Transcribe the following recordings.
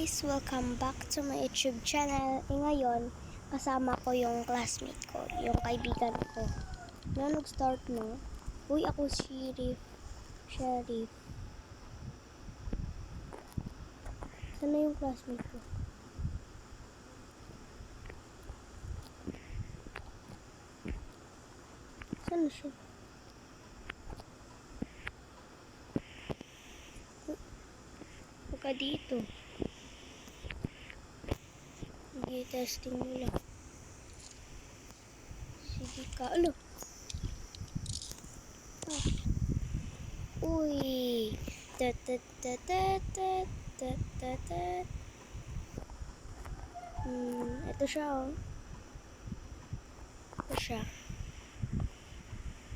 guys! Welcome back to my YouTube channel. Ngayon, kasama ko yung classmate ko, yung kaibigan ko. Ngayon, nag-start na. Uy, ako Sheriff. Sana yung classmate ko? Sana siya? Huwag dito. Sige, testing mo lang. Sige ka. Alo! Ah. Uy! Ito siya, oh.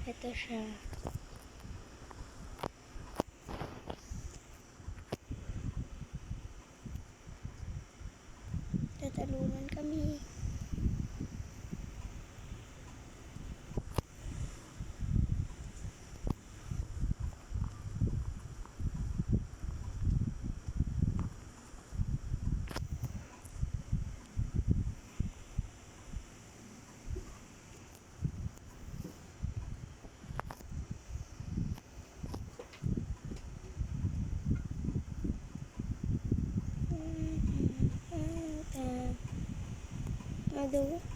Ito siya. Tatalunan kami.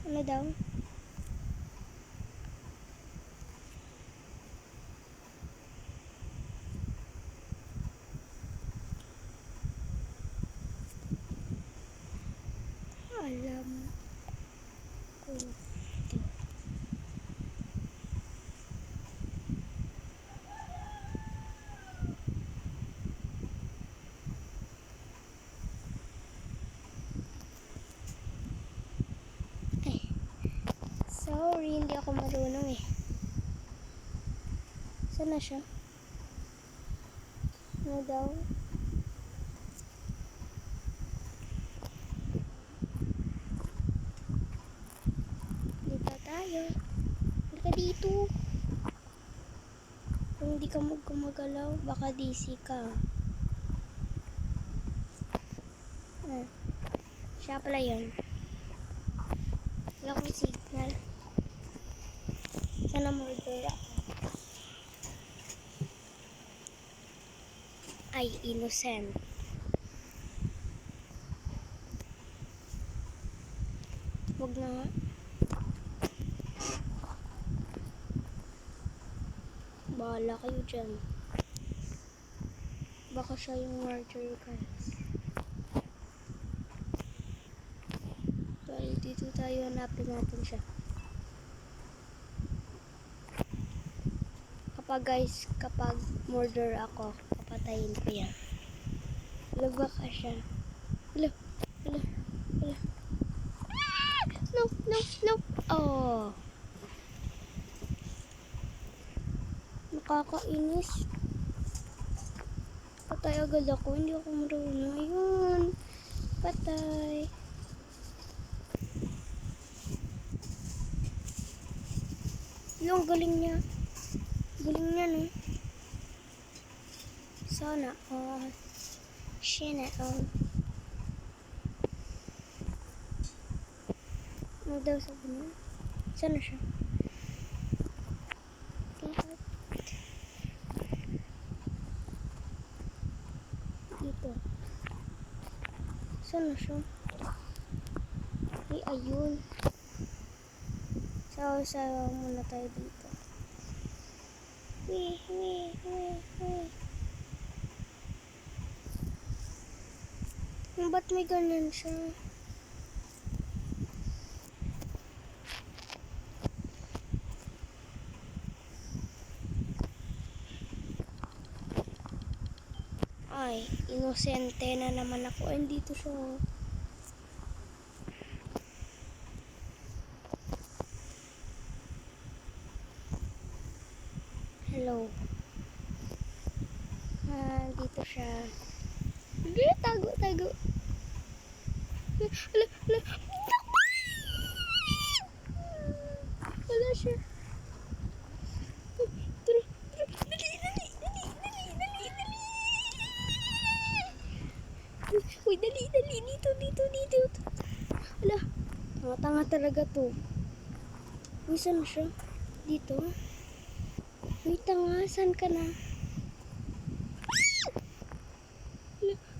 Ano daw? Alam ko. Sorry, hindi ako marunong eh. Saan na siya? Ano daw? Dito tayo. Halika dito. Kung hindi ka gumagalaw, baka DC ka. Siya pala yun. Wala akong signal. Sana murder ako. Ay, innocent. Huwag na nga. Bahala kayo dyan. Baka siya yung murder, guys. Dahil dito tayo, hanapin natin siya. Kapag murder ako, papatayin ko yan. Wala baka siya. Wala. No. Oh. Nakakainis. Patay agad ako. Hindi ako marunong. Ayun. Patay. Yung galing niya. Galing niya, no? Sana all. Shina all. Ano daw sabi niya? Sana siya? Dito. Sana siya? Ay, ayun. Sawa muna tayo dito. Wee. Ba't may ganyan siya? Ay, inosente na naman ako. Ay, dito siya. Hello. Dito siya. Tago. Wala siya. Dali. Uy, dali, dali. Dito, dito, dito. Wala. Tanga-tanga talaga to. Uy, saan siya? Dito. Uy, tanga. Saan ka na?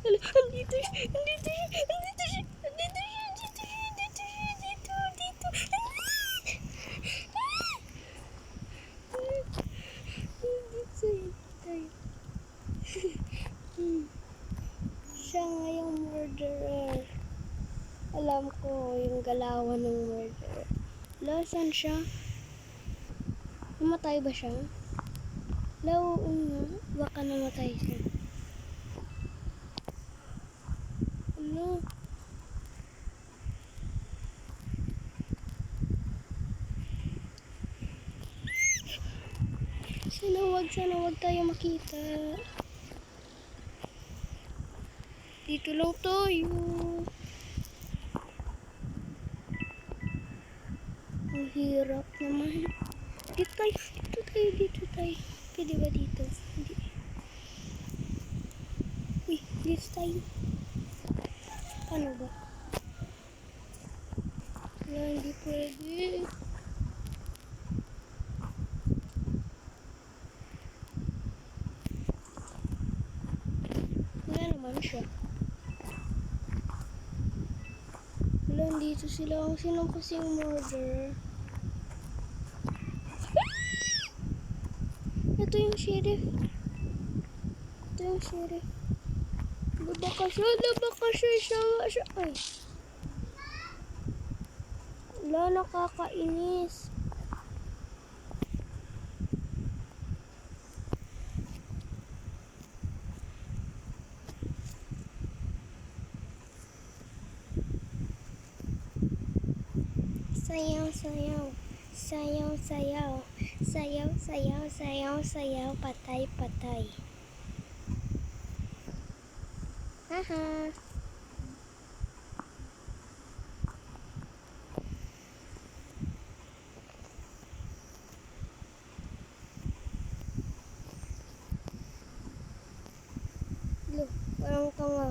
Hala, andito siya. Andito siya. Andito siya. Andito siya. Andito siya. Andito siya. Dito, dito. Dito tayo. Siya nga yung murderer. Alam ko yung galawan ng murderer. Hala, saan siya? Namatay ba siya? Hala, oo nga. Baka namatay siya. Ano? Sana wag tayo makita. Dito lang tayo. Ang hirap naman. Dito tayo, dito tayo, dito tayo. Pwede ba dito? Hindi. Uy, dito tayo. Paano ba? Wala, hindi pwede. Wala naman siya. Wala, dito sila. Sino kasi yung murder? Ito yung sheriff. Ito yung sheriff. Baka siya. Ay. Wala, nakakainis. Sayaw, sayaw. Sayaw, sayaw. Sayaw, sayaw, sayaw, sayaw. Patay, patay. Haha. Look, parang tanga.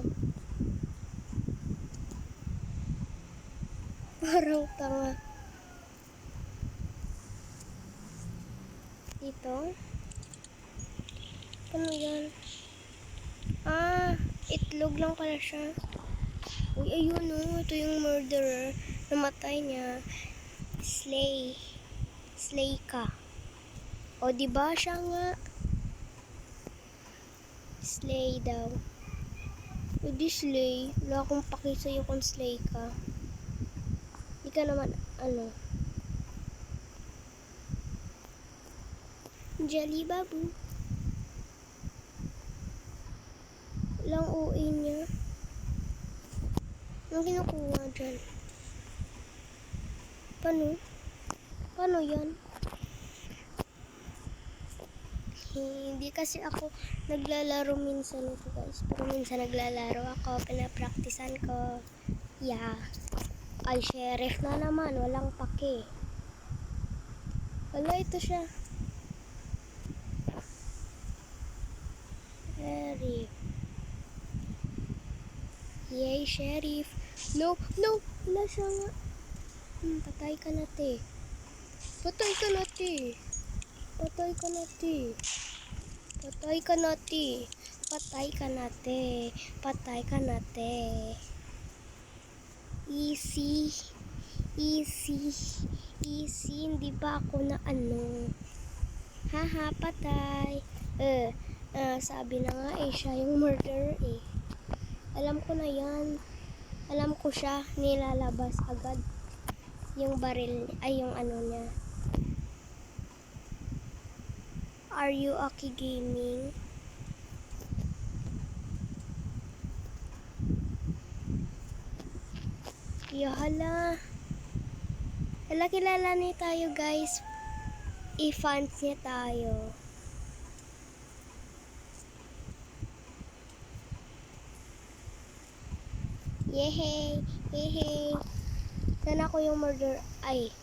Parang tanga. Dito. Ano yan? Ah, itlog lang pala siya. Uy, ayun o. Ito yung murderer. Namatay niya. Slay. Slay ka. O, diba siya nga? Slay daw. O, di slay. Wala akong paki sa'yo kung slay ka. Di ka naman, ano. Jelly babu. Lang OA niya. Anong kinukuha dyan? Paano? Paano yan? Hindi kasi ako naglalaro minsan ito guys. Pero minsan naglalaro ako. Pinapraktisan ko. Yeah. Ay, sheriff na naman. Walang pake. Wala, ito siya. Sheriff. Yay, sheriff. No, no. Wala siya nga. Patay ka na, te. Patay ka na, te. Patay ka na, te. Patay ka na, te. Patay ka na, te. Patay ka na, te. Easy. Easy. Easy. Hindi ba ako na ano? Haha, patay. Sabi na nga siya yung murderer eh. Alam ko na yan. Alam ko siya. Nilalabas agad. Yung baril, ay yung ano niya. Are you okay gaming? Hala. Hala, kilala niya tayo guys. I-fans niya tayo. Yehey! Yehey! Sana ako yung murder. Ay,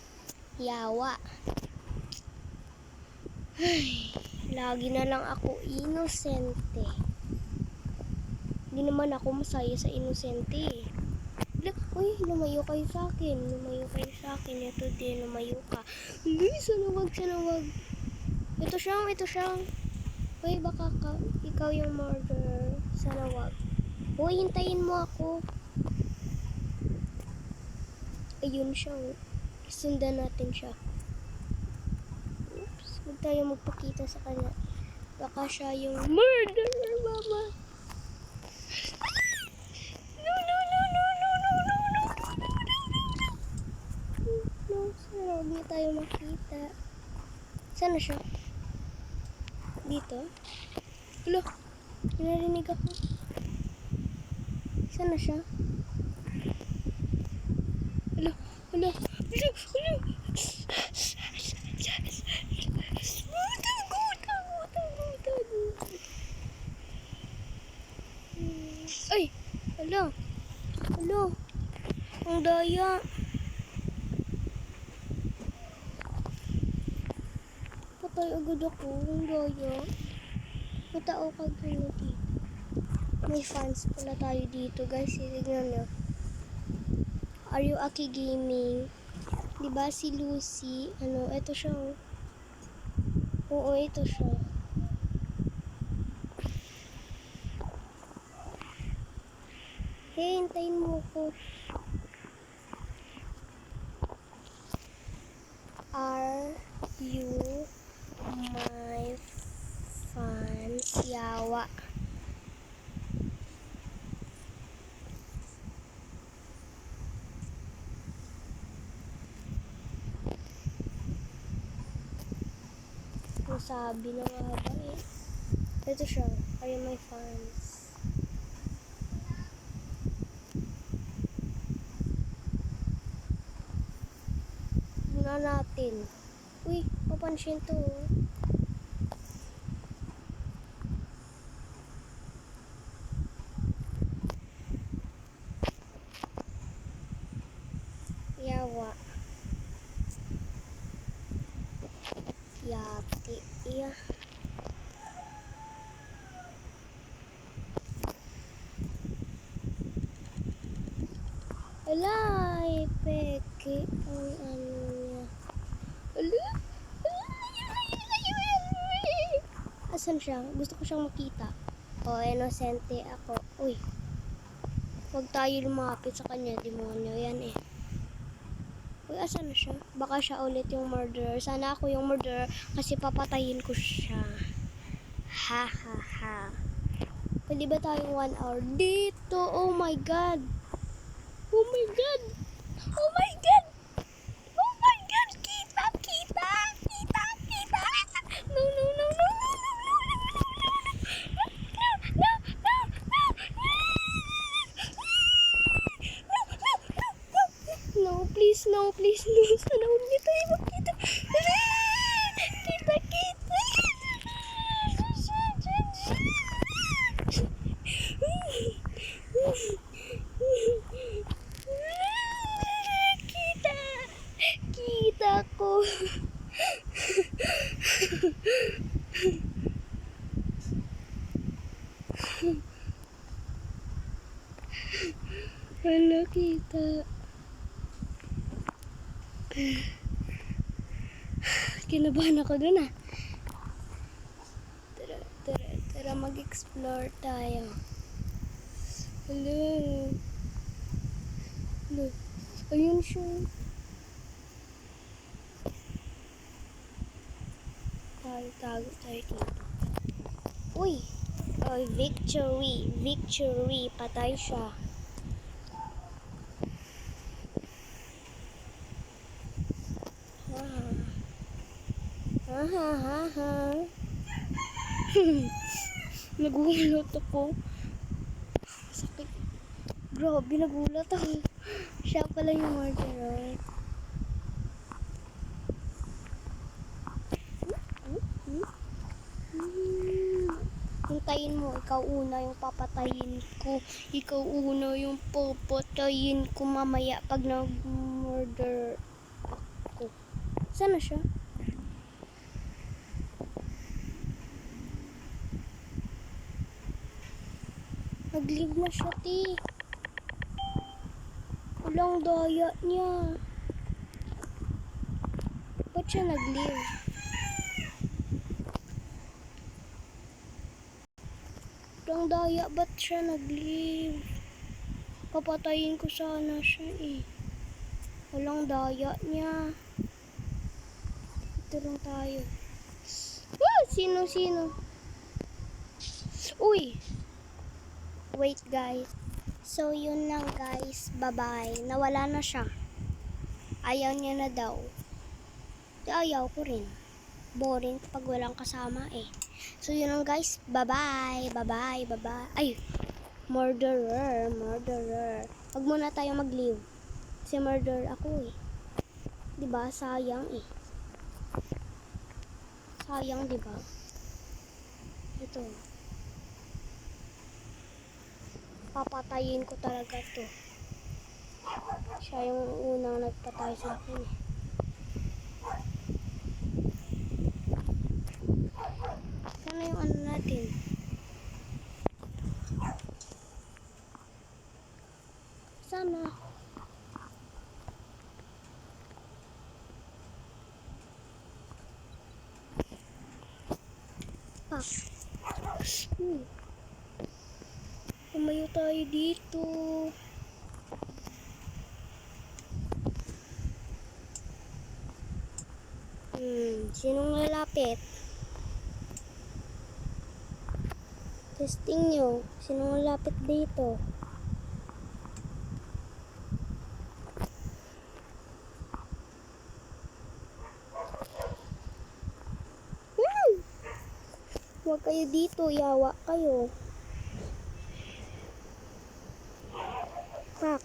yawa. Ay, lagi na lang ako inosente. Hindi naman ako masaya sa inosente eh. Uy, lumayo kayo sa akin. Lumayo kayo sa akin. Ito din, lumayo ka. Uy, sana wag, sana wag. Ito siyang, ito siyang. Uy, baka ikaw yung murderer. Sana wag. Uy, hintayin mo ako. Ayun siya. Sundan natin siya. Oops, huwag tayo magpakita sa kanya. Baka siya yung murderer, mama. No, no, no, no, no, no, no, no, no, no, no. No, sana huwag niya tayo makita. Sana siya? Dito? Alo, narinig ako. Sana siya? Alo, alo, alo, alo. Ay, alo, alo. Ang daya. Patay agad ako. Ang daya. May tao kagano dito. May fans pala tayo dito, guys. Tignan nyo. Are you Aki Gaming? Diba si Lucy? Ano, ito siya. Oh. Oo, ito siya. Hey, hintayin mo ko. Are you my fans? Yawa. Sabi na nga ba eh. Ito siya. Are you my fans? Muna natin. Uy, papansin to. Yawa. Yati. Iya. Alay, peke. Ang ano niya. Ala? Asan siya? Gusto ko siyang makita. Oh, inosente ako. Uy. Huwag tayo lumapit sa kanya. Demonyo yan eh. Uy, asan na siya? Baka siya ulit yung murderer. Sana ako yung murderer kasi papatayin ko siya. Ha ha ha. Pwede ba tayong 1 hour dito? Oh my god. Oh my god. Oh my god. Oh my god. Kita, kita. Kita, kita. No, no, no, no, no, no, no, no, no, no, no, please, no, please, no. Sana huwag niyo tayo makita. Kita, kita. Kita. Kita ko. Wala kita. Kinabahan ako dun ah. Tara mag-explore tayo. Hello. Hello. Ayun siya. Tago tayo dito. Uy. Oh, victory. Victory. Patay siya. Ha ha ha ha. Nagulat ako. Sakit. Grabe, nagulat ako. Siya pala yung murderer. Hintayin mo, ikaw una yung papatayin ko. Ikaw una yung papatayin ko mamaya pag nag-murder ako. Sana siya? Nag-leave na siya, ti. Walang daya niya. Ba't siya nag-leave? Walang daya, ba't siya nag-leave? Papatayin ko sana siya eh. Walang daya niya. Ito lang tayo. Ah! Sino? Uy! Wait guys. So yun lang guys. Bye-bye. Nawala na siya. Ayaw niya na daw. Ayaw ko rin. Boring pag walang kasama eh. So yun lang guys. Bye-bye. Ay! Murderer. Wag muna tayo mag-leave. Kasi murderer ako eh. Diba? Sayang eh. Sayang diba? Ito. Papatayin ko talaga to. Siya yung unang nagpatay sa akin eh. Sana yung ano natin? Sana. Pak. Tumayo tayo dito. Sinong lalapit? Testing nyo. Sinong lalapit dito? Huwag kayo dito. Yawa kayo. Pak.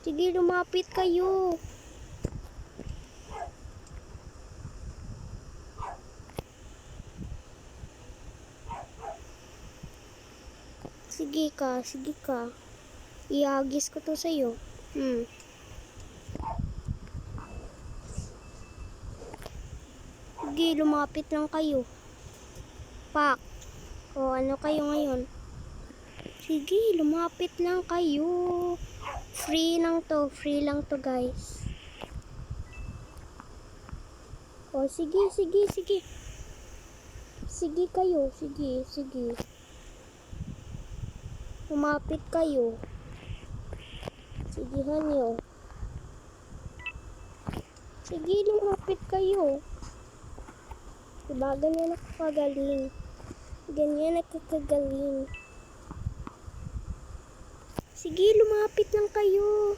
Sige, lumapit kayo. Sige ka. Iagis ko to sa'yo. Sige, lumapit lang kayo. Pak. O, ano kayo ngayon? Sige, lumapit lang kayo. Free lang to guys. O, sige. Sige kayo, sige. Lumapit kayo. Sigihan nyo. Sige, lumapit kayo. Diba, ganyan nakakagaling. Sige, lumapit lang kayo.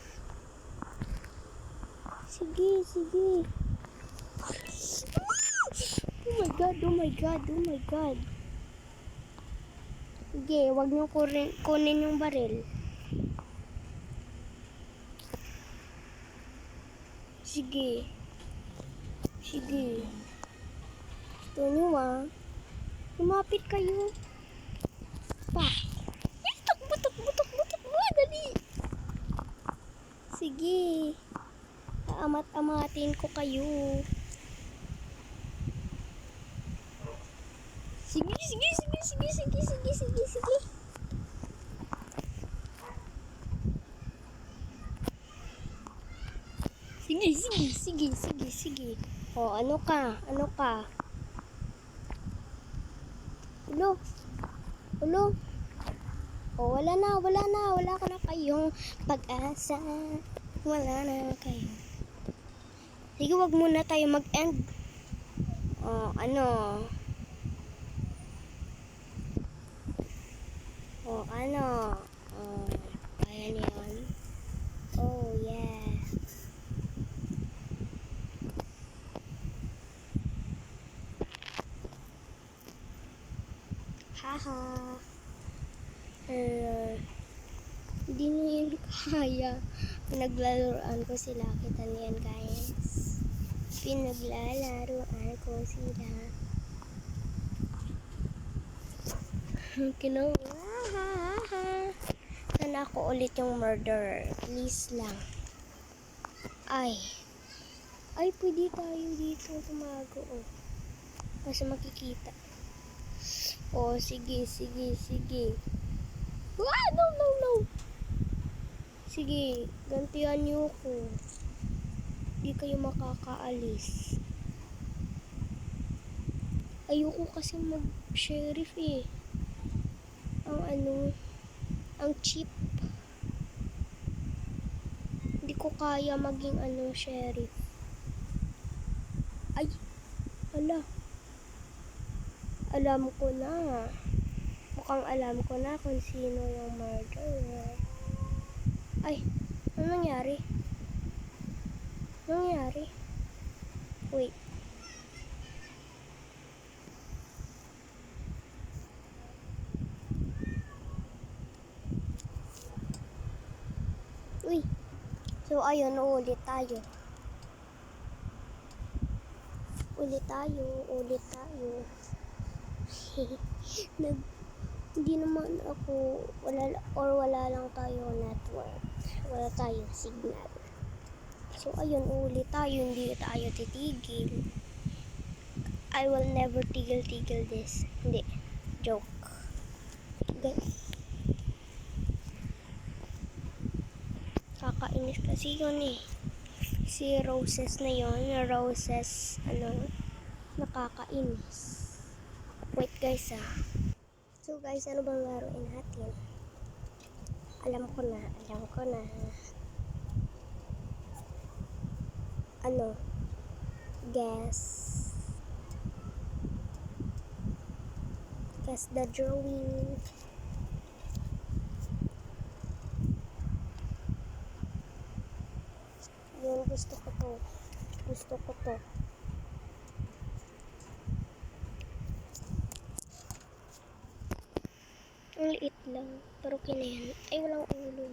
Sige. Oh my god. Sige, wag niyo kunin yung baril. Sige. Gusto niyo lumapit kayo. Pa. Takbo. Dali. Sige. Amat-amatin ko kayo. Sige. Sige. O, ano ka? Ulo. O, wala na. Wala ka na kayong pag-asa. Wala na kayo. Sige, wag muna tayo mag-end. O, ano? Kaya niyan. Oh, yeah. Haha. Hindi na yun kaya. Pinaglalaroan ko sila. Kita niyan guys. Pinaglalaroan ko sila. Sana ako ulit yung murderer. Please lang. Ay, pwede tayo dito tumago. Kasi makikita. Oh, sige, sige, sige. Ah, no, no, no. Sige, gantihan niyo ko. Hindi kayo makakaalis. Ayoko kasi mag-sheriff eh. Ang cheap. Hindi ko kaya maging sheriff. Ay, ala. Alam ko na. Mukhang alam ko na kung sino yung murderer. Ay, ano nangyari? Wait. Uy. So, ayun, ulit tayo. Ulit tayo. Hindi naman ako, wala lang tayo network. Wala tayong signal. So, ayun, ulit tayo. Hindi tayo titigil. I will never tigil this. Hindi. Joke. Kakainis kasi yun eh. Si Roses na yun. Roses, nakakainis. Wait guys So guys, ano bang laruin natin? Alam ko na. Guess the drawing. Yun, gusto ko to. Ang liit lang, pero kinayan. Ay, walang ulo.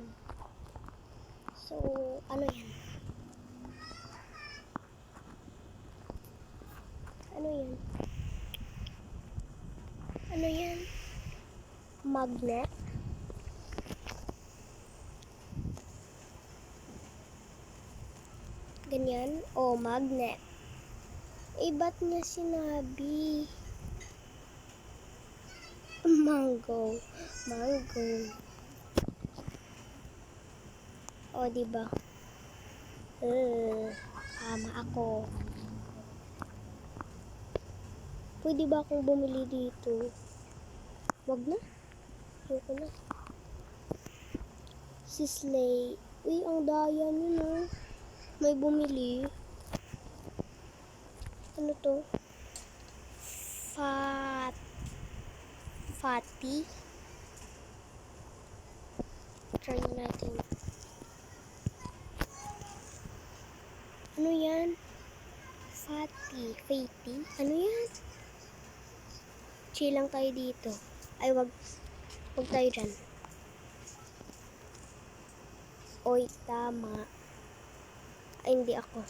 So, ano yan? Magnet? Ganyan? O, magnet. Eh, ba't niya sinabi? Mango. O, diba? Tama ako. Pwede ba akong bumili dito? Wag na. Ayoko na. Si Slay. Uy, ang daya niyo. May bumili. Ano to? Fatty. Try natin. Ano yan? Fatty. Ano yan? Chill lang tayo dito. Ay, wag tayo dyan. Oy, tama. Ay, hindi ako.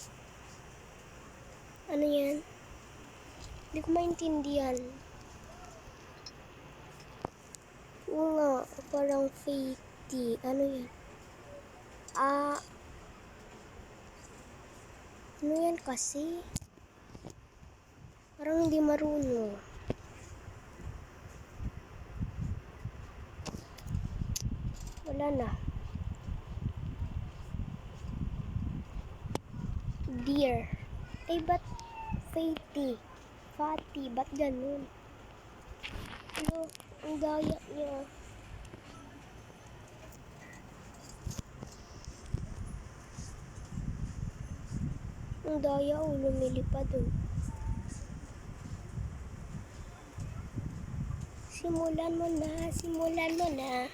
Ano yan? Hindi ko maintindihan. Oo nga, parang fatty. Ano yan? Ano yan kasi? Parang hindi marunong. Wala na. Deer. Ay, ba't fatty? Ba't ganun? Ano, ang daya niya. Ang daya, lumilipad dun. Simulan mo na.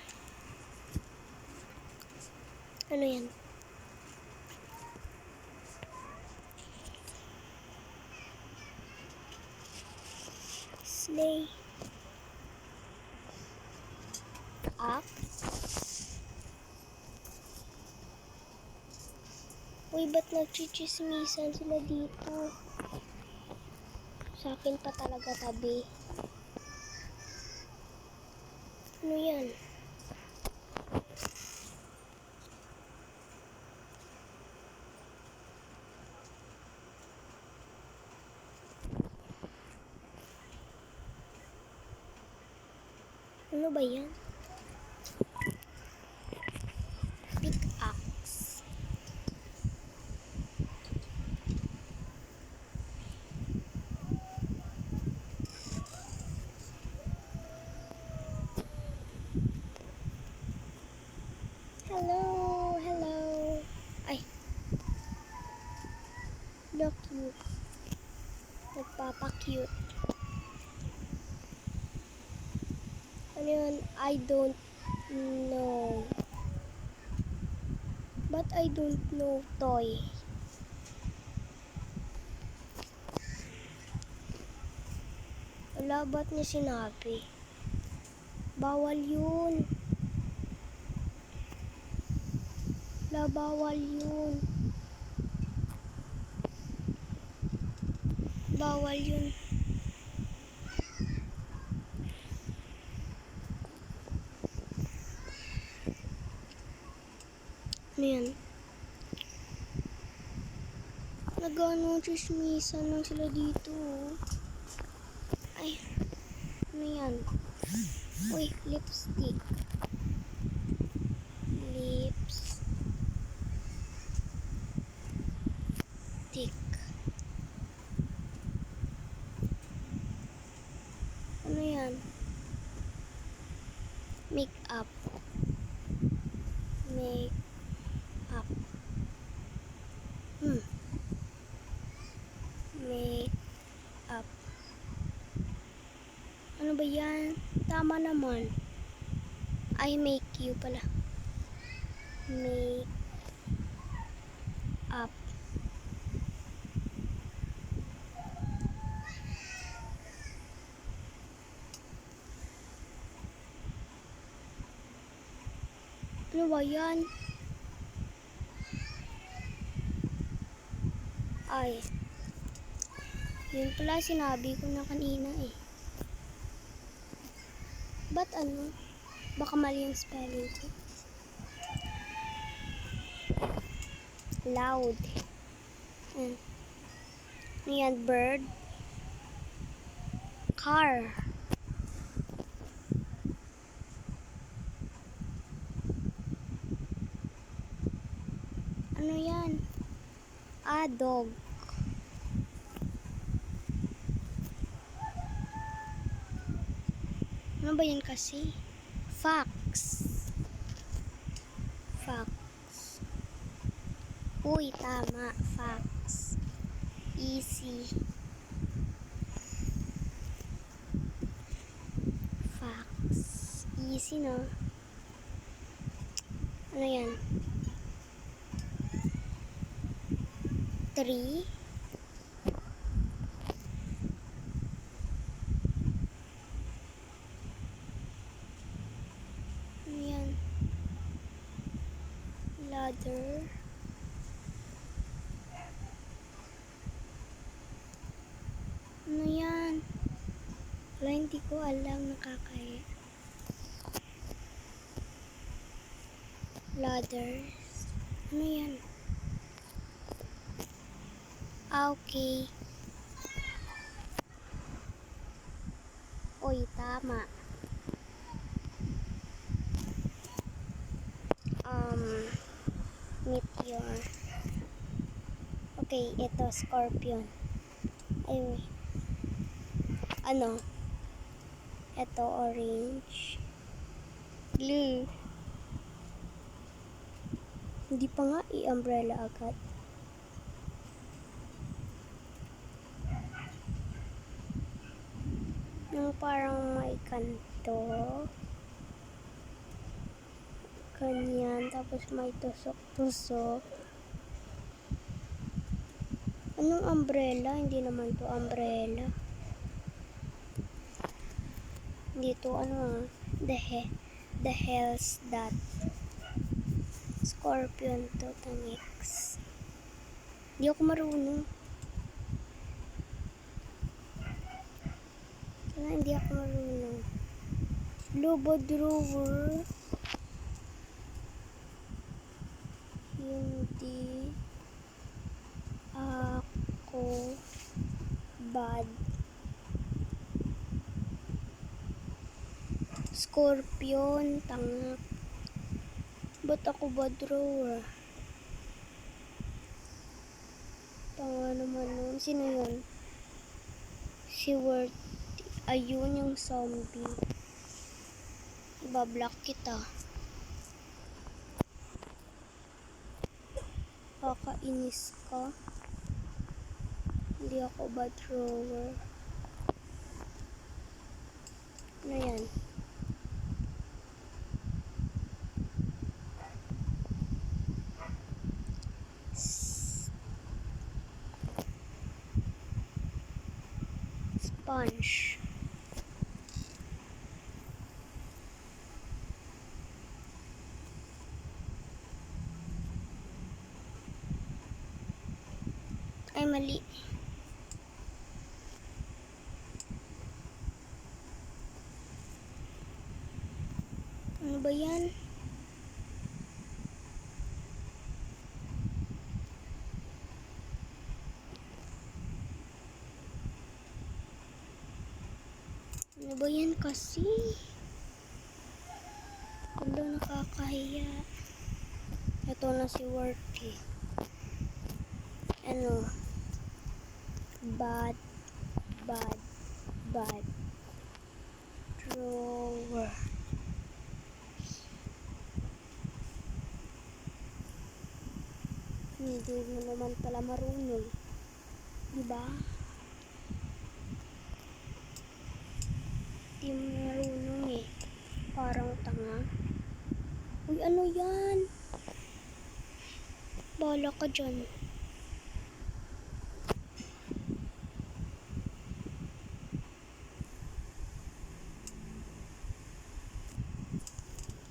Ano yan? Slay. Up. Uy, ba't nagchichismisan sila dito? Sa akin pa talaga tabi. Ano yan? Ano ba yan? Pickaxe. Hello, hello. Ay. Look cute. Nagpapa-cute. Ano yun? I don't know. But I don't know toy. Wala, ba't niya sinabi? Bawal yun. Wala, bawal yun. Bawal yun. Ano yan? Nag-ano, chismisan lang sila dito. Ay, ano yan? Uy, lipstick. Lipstick. Ano yan? Make up. Make up. Make up. Ano ba yan? Tama naman. I make you pala. Make up. Ano ba yan? Ay. Yun pala sinabi ko na kanina eh. Ba't ano? Baka mali yung spelling ko. Loud. Ano yan? Bird. Car. Ano yan? Dog. Ano ba yan kasi? Fox. Fox. Uy, tama. Fox. Easy. Fox. Easy, no? Ano yan? Tree. Ano yan? Ladder. Ano yan? Wala, hindi ko alam, nakakaya. Ladders. Ano yan? Okay. Uy, tama. Meteor. Okay, ito, scorpion. Ayun. Ano? Ito, orange. Blue. Hindi pa nga i-umbrella agad. Yung parang may kanto. Ganyan. Tapos may tusok-tusok. Anong umbrella? Hindi naman to umbrella. Dito ano, the hell's that? Scorpion to, tanix. Hindi ako marunong. Hindi ako marunong. Lobo drawer. Hindi ako bad Scorpion, tanga. Ba't ako ba drawer? Tanga naman nun. Sino yun? Si Word. Ayun yung zombie. Ibablock kita. Kakainis ka. Hindi ako ba drawer? Ano yan? Sponge. Ay, mali. Ano ba yan? Ano ba yan kasi? Kulo, nakakahiya. Ito na si Worthy. Ano? Bad drawer. Hindi mo naman pala marunong. Diba? Hindi mo marunong eh. Parang tanga. Uy, ano yan? Bahala ka dyan.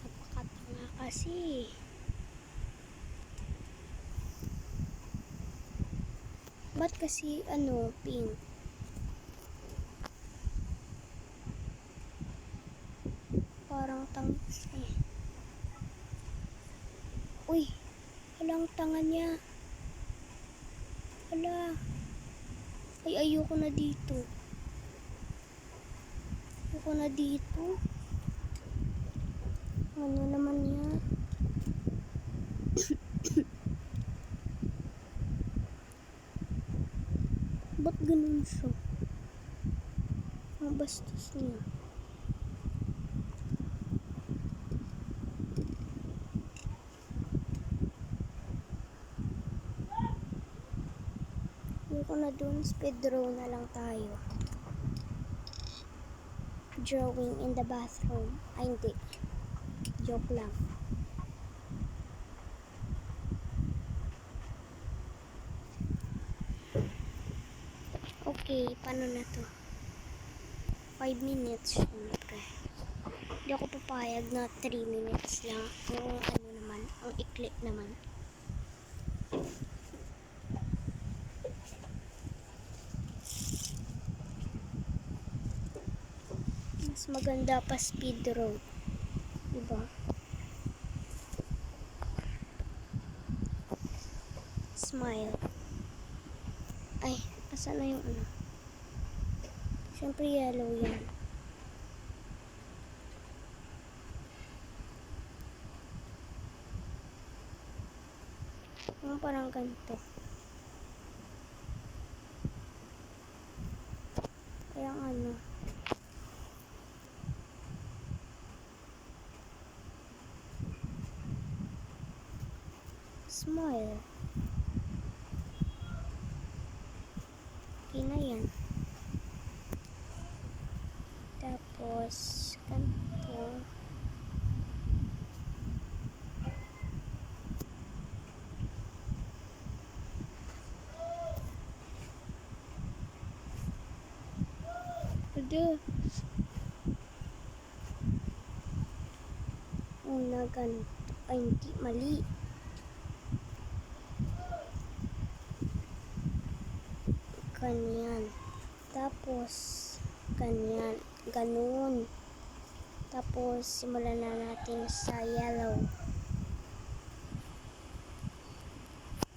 Napakatanga kasi. Ba't kasi pink? Parang tangis eh. Uy, walang tanga niya. Hala. Ay, ayoko na dito. Ayoko na dito. Ano naman yan? Ba't ganun siya? Ang bastos niya. Ayoko na dun. Speed draw na lang tayo. Drawing in the bathroom. Ay, hindi. Joke lang. Okay, paano na to? 5 minutes, syempre. Hindi ako papayag na 3 minutes lang. Ang naman, ang ikli naman. Mas maganda pa speed draw. Diba? Smile. Ay, asan na yung ano? Siyempre yellow yan. Parang ganito. Kaya ano. Smile. Okay na yan. Tapos, ganito. Ada. Una ganito. Ay, hindi. Mali. Ganyan. Tapos, ganyan. Ganun. Tapos, simulan na natin sa yellow.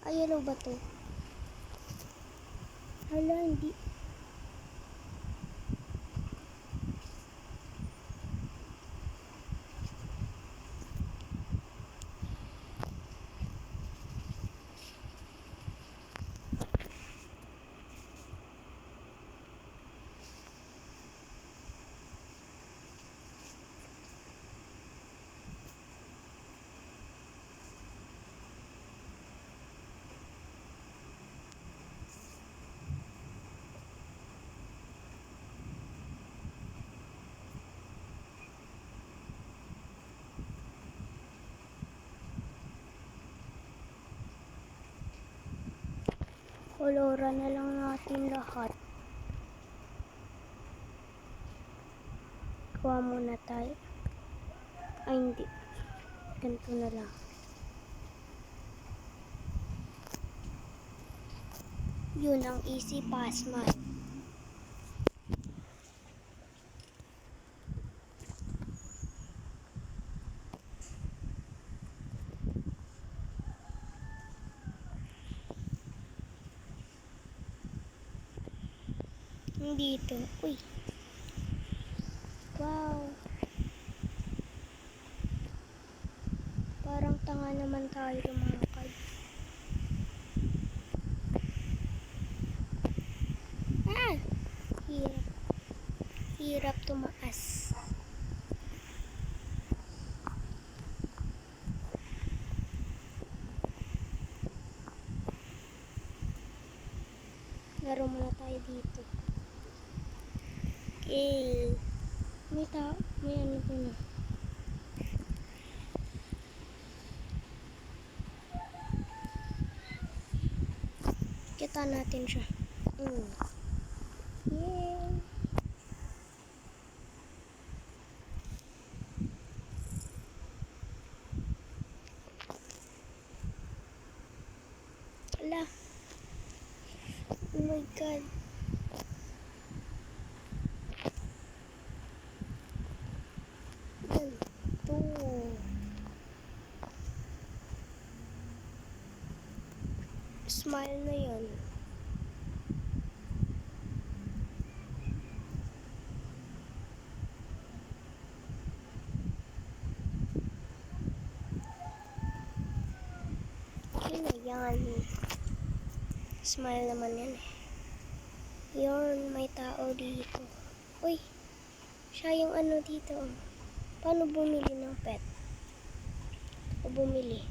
Ay, yellow ba to? Hala, hindi. Koloran na lang natin lahat. Kuha muna tayo. Ay, hindi. Ganito na lang. Yun ang easy pass man. Dito. Uy. Wow. Parang tanga naman tayo lumakad. Ah! Hirap. Hirap tumaas. Laro muna tayo dito. Okay. May tao. May ano ko na. Kita natin siya. Yay! Ala. Oh my God. Ganito. Smile na yan. Okay na yan. Smile naman yan eh. Yun, may tao dito. Uy, siya yung ano dito. Paano bumili ng pet? O bumili?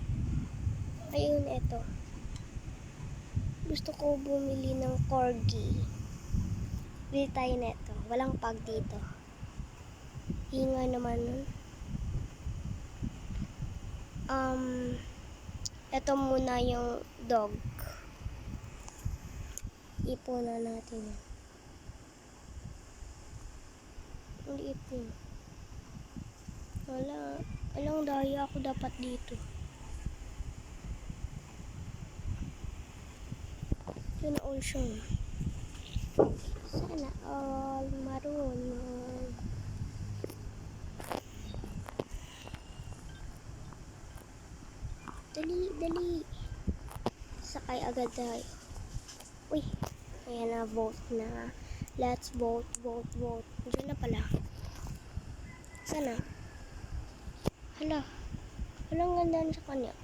Ayun, eto. Gusto ko bumili ng corgi. Bili tayo neto. Walang pag dito. Hinga naman nun. Eto muna yung dog. Ipunan natin yan. Ang ipon. Wala. Alang daya ako dapat dito. Yun na all siya. Sana all marunong. Dali, dali. Sakay agad tayo. Uy, ayan na, vote na. Let's vote, vote, vote. Diyan na pala. Sana. Hala. Walang ganda sa kanya.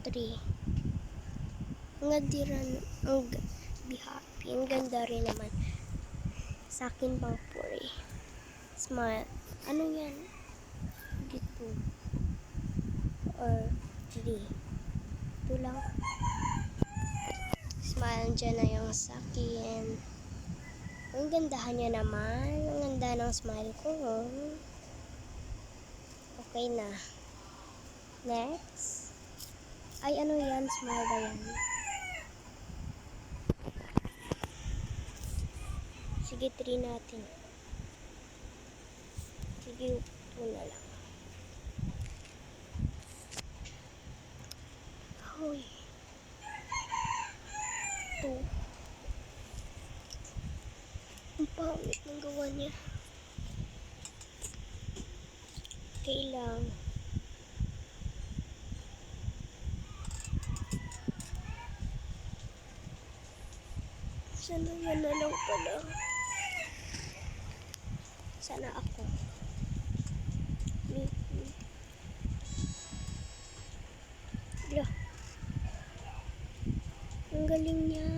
3. Ang ganda rin. Be happy. Ang ganda rin naman. Sa akin pang puri. Smile. Ano yan? Dito. Or 3. Ito lang. Smile dyan na yung sa akin. Ang gandahan niya naman. Ang ganda ng smile ko. Okay na. Next. Ay, ano yan? Smile ba yan? Sige, 3 natin. Sige, 2 na lang. Hoy. 2. Ang pangit ng gawa niya. Okay lang. Sana yan na lang pala. Sana ako. Blah. Ang galing niya.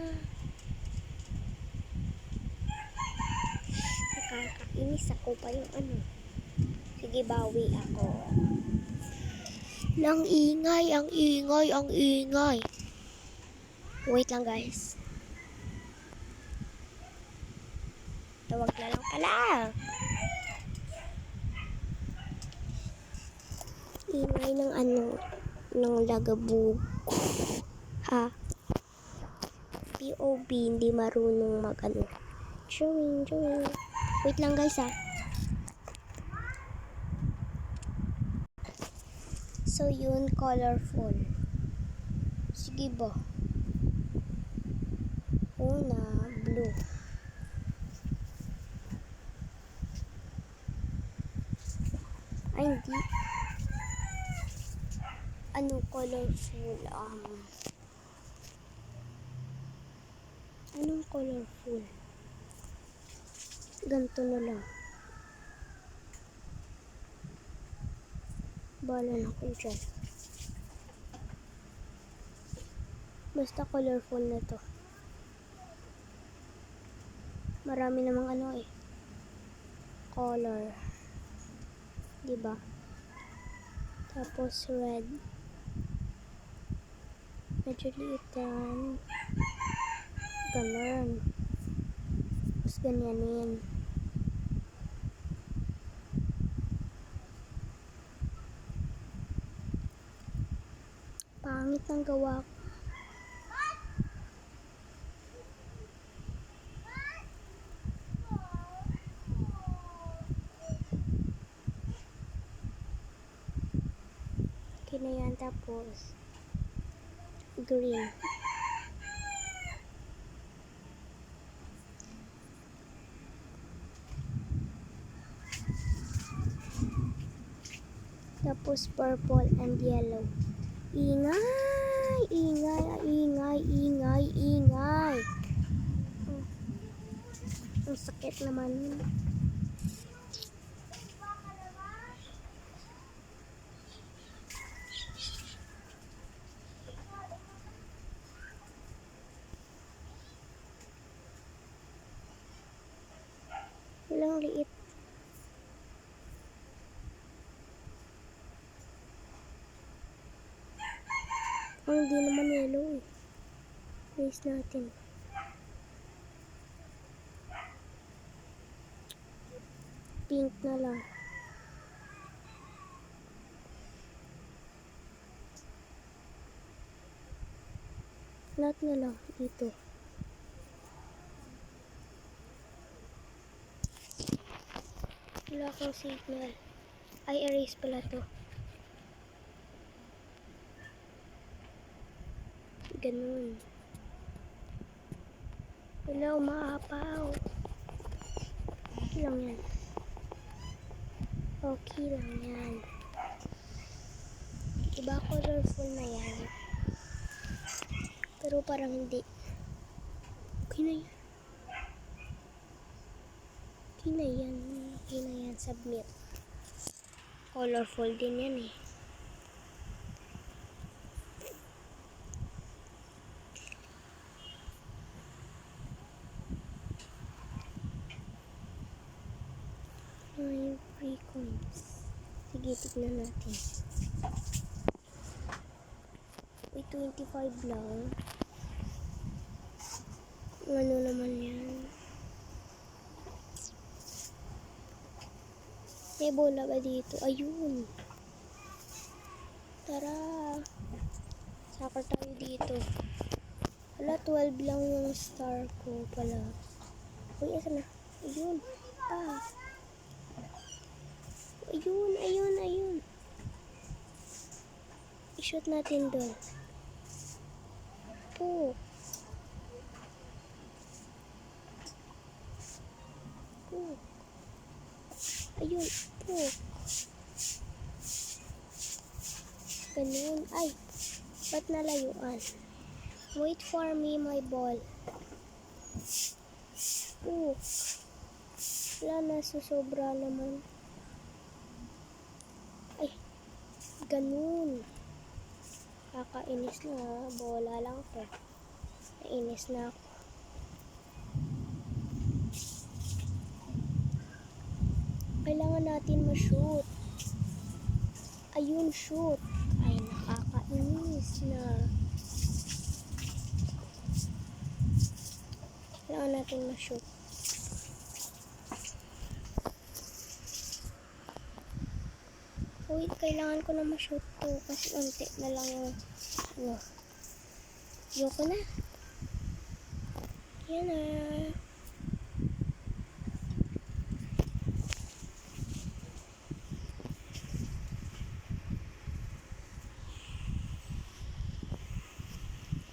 Nakakainis ako pa yung ano. Sige, bawi ako. Ang ingay, ang ingay, ang ingay. Wait lang guys. Tawag na lang pala. Ingay ng ano, ng lagabog. Ha? baby, hindi marunong mag-ano. Chewing. Wait lang guys ha. So yun, colorful. Sige ba? Una, blue. Ay, hindi. Ano colorful? Anong colorful? Ganito na lang. Bala na ko dyan. Basta colorful na to. Marami namang ano eh. Color. Diba? Tapos red. Medyo liitan. Ganun. Tapos ganyanin. Pangit ang gawa ko. Okay na yan. Tapos green. Tapos purple and yellow. Ingay! Ang sakit naman. Walang liit. Hindi naman yellow eh. Place natin. Pink na lang. Lahat na lang dito. Wala akong signal. Ay, erase pala to. Ganun. Wala, umaapaw. Okay lang yan. Okay lang yan. Diba colorful na yan? Pero parang hindi. Okay na yan. Okay na yan. Okay na yan. Submit. Colorful din yan eh. Yung free coins. Sige, tignan natin. Uy, 25 lang. Ano naman yan? May bola ba dito? Ayun. Tara. Saka tayo dito. Wala, 12 lang yung star ko pala. Uy, asa na? Ayun. Ayun. I-shoot natin doon. Po. Ayun. Po. Ganun. Ay. Ba't nalayuan? Wait for me, my ball. Wala na, susobra naman. Ay, ganun. Kakainis na, bola lang to. Nainis na ako. Kailangan natin ma-shoot. Ayun, shoot. Ay, nakakainis na. Kailangan natin ma-shoot. Uy, kailangan ko na ma-shoot to kasi unti na lang yung ano. Ayoko na. Yan na.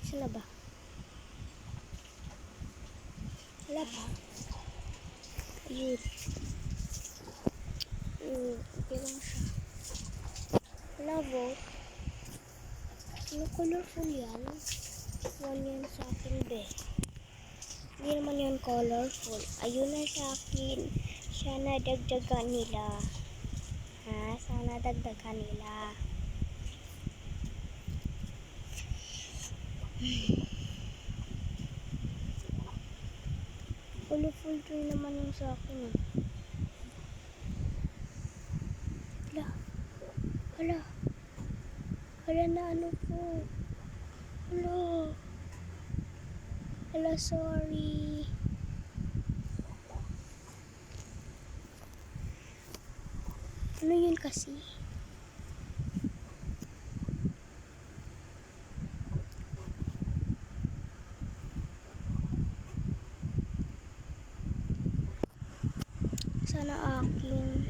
Saan na ba? Wala pa. Ayun. Okay lang siya. Wala vote. Ano colorful yan? One yan sa akin, be. Hindi naman yan colorful. Ayun na sa akin. Sana dagdagan nila. Ha? Sana dagdagan nila. Colorful rin naman yung sa akin. Hala. Hala. Hala na ano po. Hala. Hala, sorry. Ano yun kasi? Sana akin.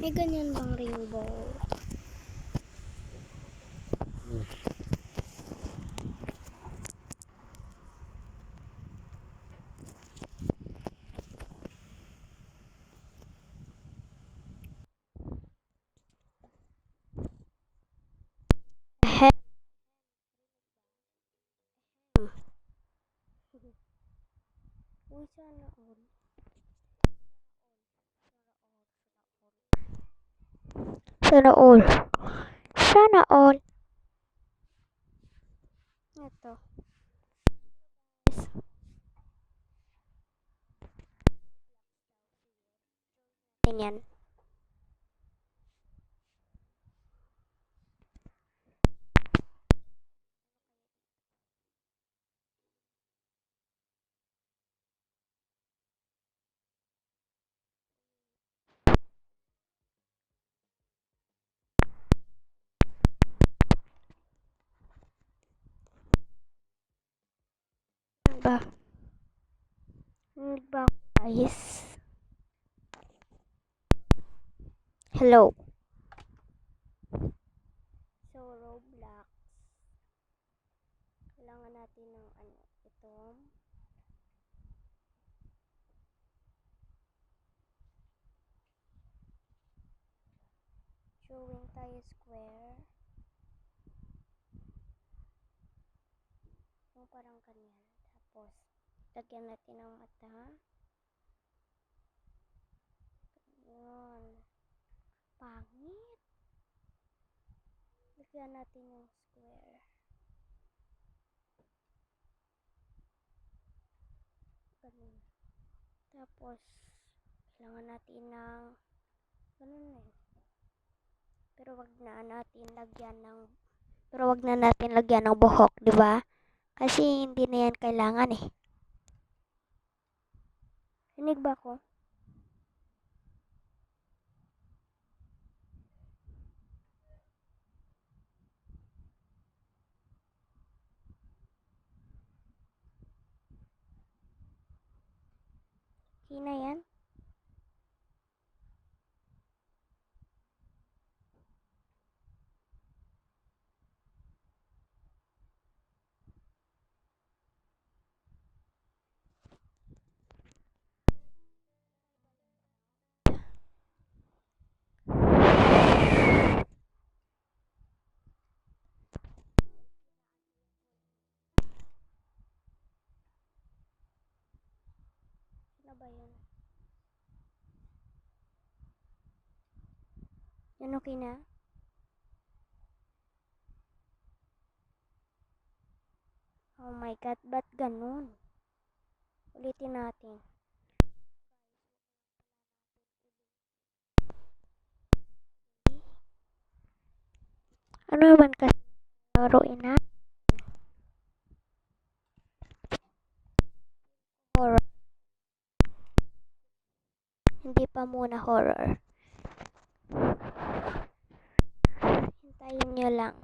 May ganyan bang rainbow? Ahem. Uy, sana all. Sana all. Sana all. Ito. Yan. Ba? Ba, guys? Hello. So, Roblox. Kailangan natin ng ano, ito. Drawing tayo square. Yung parang kanyan. Tapos, lagyan natin ng mata. Yun. Pangit. Lagyan natin yung square. Ganun. Tapos, kailangan natin ng ganun eh. Pero wag na natin lagyan ng buhok, 'di ba? Kasi hindi na yan kailangan eh. Rinig ba ko? Okay na yan? Ano ba yan? Yan okay na? Oh my god, ba't ganun? Ulitin natin. Ano naman kasi laruin na? Horror. Hindi pa muna horror. Hintayin nyo lang.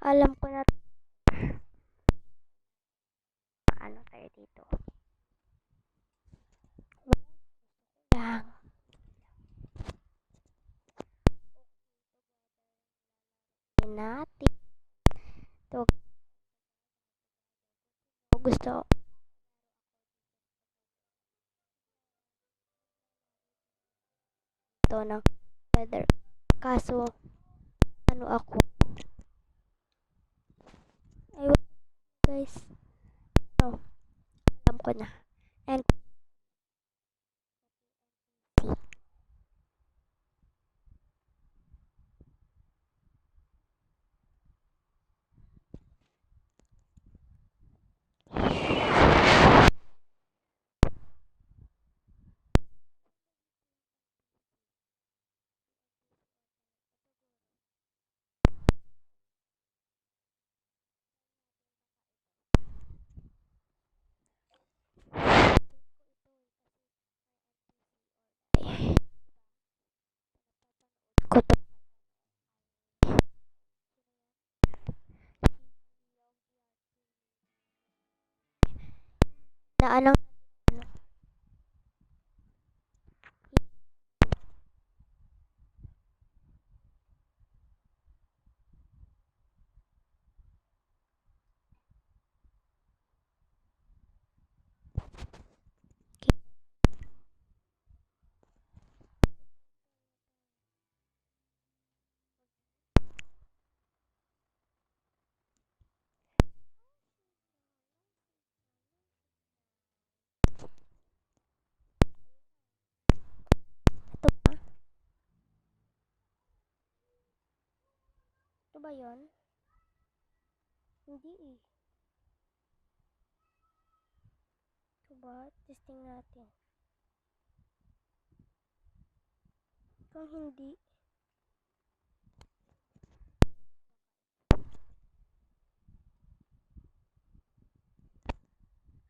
Alam ko na ano tayo dito. Lang. Natin. To gusto to ng weather. Kaso ano ako? Ayun guys. No, alam ko na. And ko to na anong ito ba? Ito ba yun? Hindi eh. Ito ba? Testing natin. Kung hindi,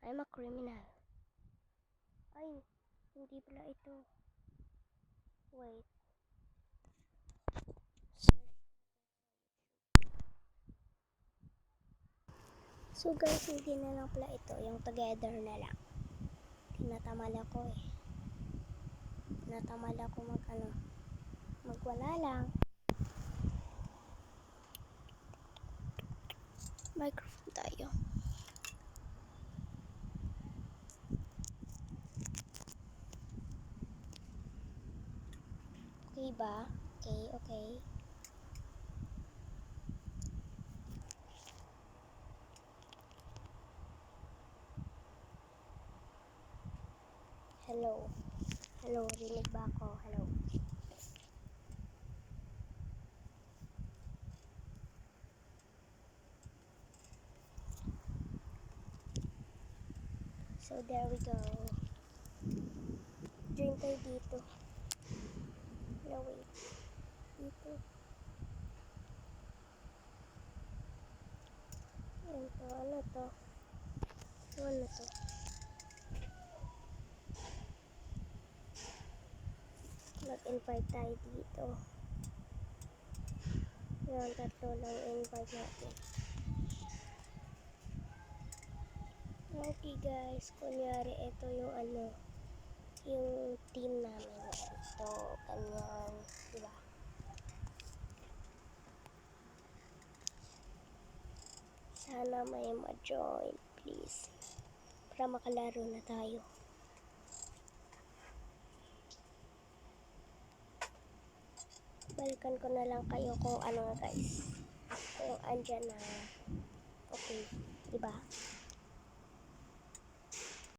I'm a criminal. Ay, hindi pala ito. Wait. So guys, hindi na lang pala ito. Yung together na lang. Tinatamad ako eh. Tinatamad ako magwala lang. Microphone tayo. Okay ba? Okay, okay. Hello. Hello, rinig ba ako? Hello. So there we go. Join tayo dito. No, wait. Dito. Yan to. Ano to? Ano to? Mag-invite tayo dito. Yan, tatlo lang invite natin. Okay guys, kunyari ito yung yung team namin. Ito, ganyan. Diba? Sana may ma-join, please. Para makalaro na tayo. Balikan ko na lang kayo kung ano guys. Kung andyan na okay. Diba?